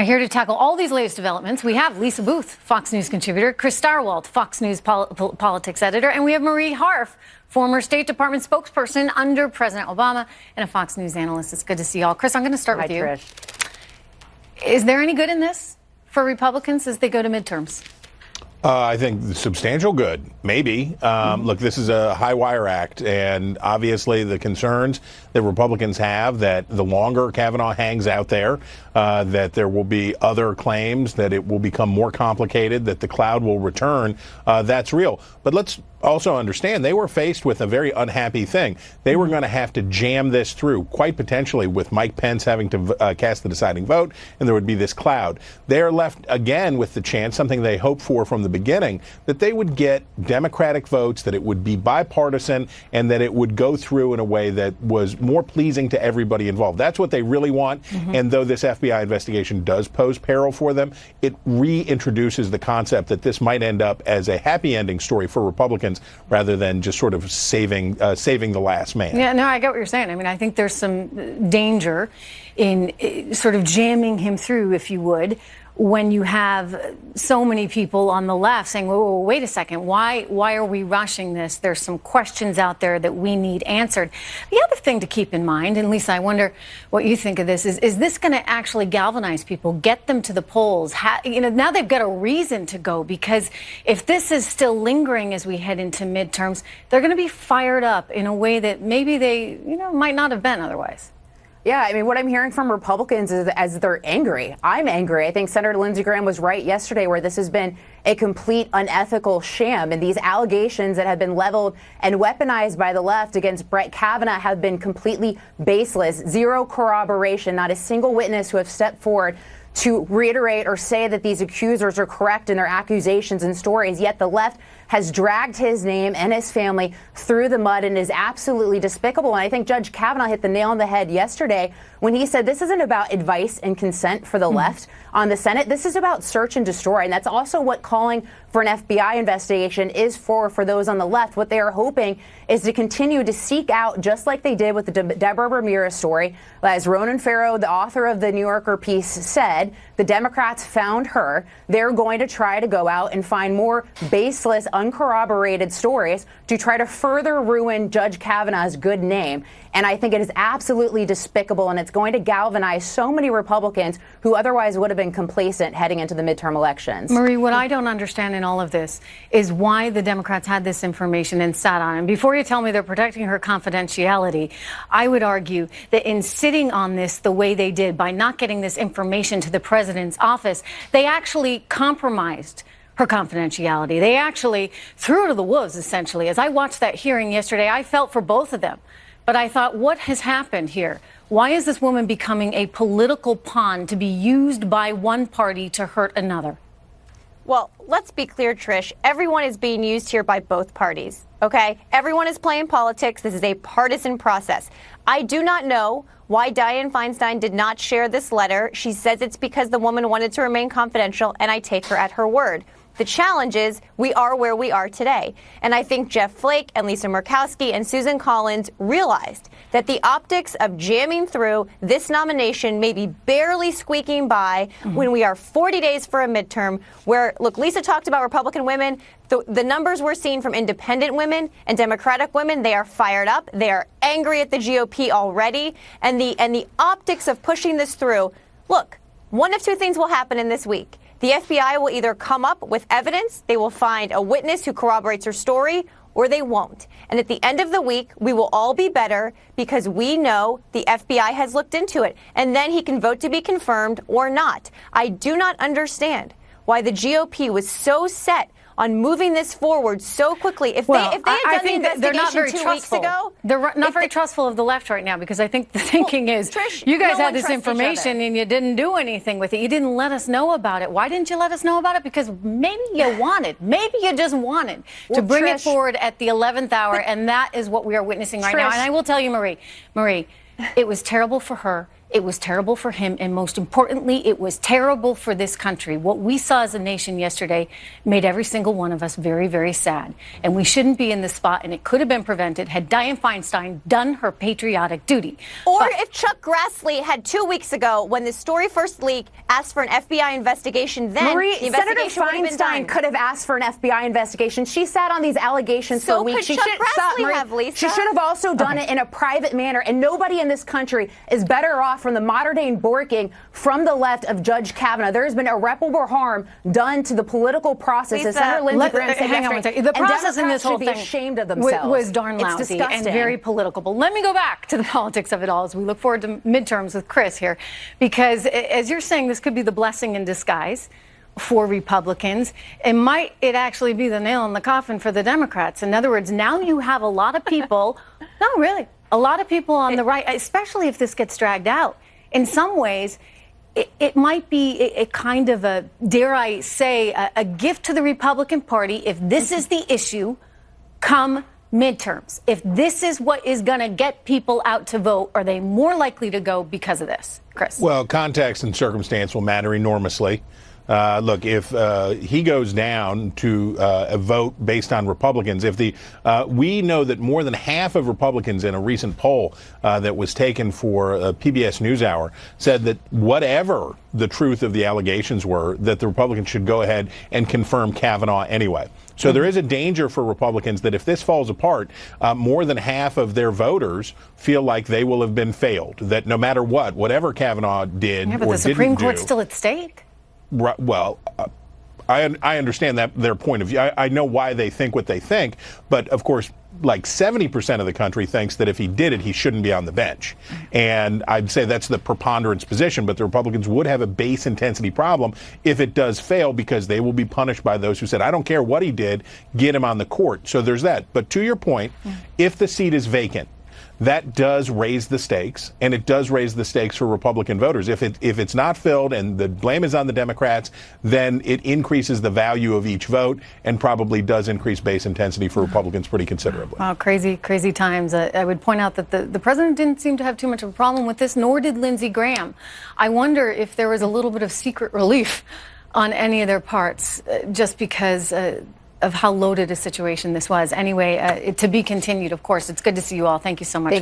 Here to tackle all these latest developments, we have Lisa Booth, Fox News contributor, Chris Starwalt, Fox News politics editor, and we have Marie Harf, former State Department spokesperson under President Obama and a Fox News analyst. It's good to see y'all. Chris, I'm going to start with you. Trish. Is there any good in this for Republicans as they go to midterms? I think substantial good, maybe. Look, this is a high wire act, and obviously the concerns that Republicans have that the longer Kavanaugh hangs out there, that there will be other claims, that it will become more complicated, that the cloud will return, that's real. But let's also understand they were faced with a very unhappy thing. They were going to have to jam this through, quite potentially with Mike Pence having to cast the deciding vote, and there would be this cloud. They are left again with the chance, something they hoped for from the beginning, that they would get Democratic votes, that it would be bipartisan, and that it would go through in a way that was more pleasing to everybody involved. That's what they really want. And though this FBI investigation does pose peril for them, it reintroduces the concept that this might end up as a happy ending story for Republicans rather than just sort of saving the last man. Yeah, no, I get what you're saying. I mean, I think there's some danger in sort of jamming him through, if you would, when you have so many people on the left saying, whoa, wait a second, why are we rushing this? There's some questions out there that we need answered. The other thing to keep in mind, and Lisa, I wonder what you think of this, is this going to actually galvanize people, get them to the polls? Now they've got a reason to go, because if this is still lingering as we head into midterms, they're going to be fired up in a way that maybe they, might not have been otherwise. Yeah, I mean, what I'm hearing from Republicans is as they're angry. I'm angry. I think Senator Lindsey Graham was right yesterday where this has been a complete unethical sham. And these allegations that have been leveled and weaponized by the left against Brett Kavanaugh have been completely baseless. Zero corroboration, not a single witness who have stepped forward to reiterate or say that these accusers are correct in their accusations and stories. Yet the left has dragged his name and his family through the mud and is absolutely despicable. And I think Judge Kavanaugh hit the nail on the head yesterday when he said this isn't about advice and consent for the left on the Senate. This is about search and destroy. And that's also what calling for an FBI investigation is for those on the left. What they are hoping is to continue to seek out, just like they did with the Deborah Ramirez story. As Ronan Farrow, the author of the New Yorker piece, said, the Democrats found her. They're going to try to go out and find more baseless, uncorroborated stories to try to further ruin Judge Kavanaugh's good name. And I think it is absolutely despicable, and it's going to galvanize so many Republicans who otherwise would have been complacent heading into the midterm elections. Marie, what I don't understand in all of this is why the Democrats had this information and sat on it. And before you tell me they're protecting her confidentiality, I would argue that in sitting on this the way they did, by not getting this information to the president's office, they actually compromised her confidentiality. They actually threw her to the wolves, essentially. As I watched that hearing yesterday, I felt for both of them. But I thought, what has happened here? Why is this woman becoming a political pawn to be used by one party to hurt another? Well, let's be clear, Trish. Everyone is being used here by both parties, okay? Everyone is playing politics. This is a partisan process. I do not know why Dianne Feinstein did not share this letter. She says it's because the woman wanted to remain confidential, and I take her at her word. The challenge is we are where we are today. And I think Jeff Flake and Lisa Murkowski and Susan Collins realized that the optics of jamming through this nomination may be barely squeaking by when we are 40 days for a midterm where, look, Lisa talked about Republican women. The numbers we're seeing from independent women and Democratic women, they are fired up. They are angry at the GOP already. And the optics of pushing this through, look, one of two things will happen in this week. The FBI will either come up with evidence, they will find a witness who corroborates her story, or they won't. And at the end of the week, we will all be better because we know the FBI has looked into it. And then he can vote to be confirmed or not. I do not understand why the GOP was so set on moving this forward so quickly. If they had done the investigation 2 weeks ago. They're not very trustful of the left right now, because I think the thinking is, Trish, you guys had this information and you didn't do anything with it. You didn't let us know about it. Why didn't you let us know about it? Because maybe you maybe you just wanted to bring it forward at the 11th hour, and that is what we are witnessing right now. And I will tell you, Marie, it was terrible for her. It was terrible for him, and most importantly, it was terrible for this country. What we saw as a nation yesterday made every single one of us very, very sad. And we shouldn't be in this spot, and it could have been prevented had Dianne Feinstein done her patriotic duty. Or if Chuck Grassley had 2 weeks ago, when the story first leaked, asked for an FBI investigation, then Marie, the investigation Senator would have been Feinstein done. could have asked for an FBI investigation. She sat on these allegations So for weeks. could She Chuck should Grassley Marie, have, Lisa. She should have also done it in a private manner. And nobody in this country is better off from the modern day borking from the left of Judge Kavanaugh. There has been irreparable harm done to the political process. As Lisa, Senator Lindsey Graham said hang on one yesterday, second. The and process in Democrats this whole should thing be ashamed of themselves. was darn It's lousy and disgusting. very political. But let me go back to the politics of it all as we look forward to midterms with Chris here, because as you're saying, this could be the blessing in disguise for Republicans. And might it actually be the nail in the coffin for the Democrats? In other words, now you have a lot of people, no, really, a lot of people on the right, especially if this gets dragged out. In some ways, it might be a kind of a, dare I say, a gift to the Republican Party if this is the issue come midterms. If this is what is going to get people out to vote, are they more likely to go because of this? Chris? Well, context and circumstance will matter enormously. Look, if he goes down to a vote based on Republicans, we know that more than half of Republicans in a recent poll that was taken for PBS NewsHour said that whatever the truth of the allegations were, that the Republicans should go ahead and confirm Kavanaugh anyway. So there is a danger for Republicans that if this falls apart, more than half of their voters feel like they will have been failed, that no matter whatever Kavanaugh did Yeah, but or the Supreme didn't do, Court's still at stake. well, I understand that their point of view. I know why they think what they think, but of course, like 70% of the country thinks that if he did it, he shouldn't be on the bench. And I'd say that's the preponderance position, but the Republicans would have a base intensity problem if it does fail, because they will be punished by those who said, I don't care what he did, get him on the court. So there's that. But to your point, if the seat is vacant, that does raise the stakes, and it does raise the stakes for Republican voters. If it's not filled and the blame is on the Democrats, then it increases the value of each vote and probably does increase base intensity for Republicans pretty considerably. Wow, crazy, crazy times. I would point out that the president didn't seem to have too much of a problem with this, nor did Lindsey Graham. I wonder if there was a little bit of secret relief on any of their parts, just because of how loaded a situation this was. Anyway, to be continued, of course. It's good to see you all. Thank you so much.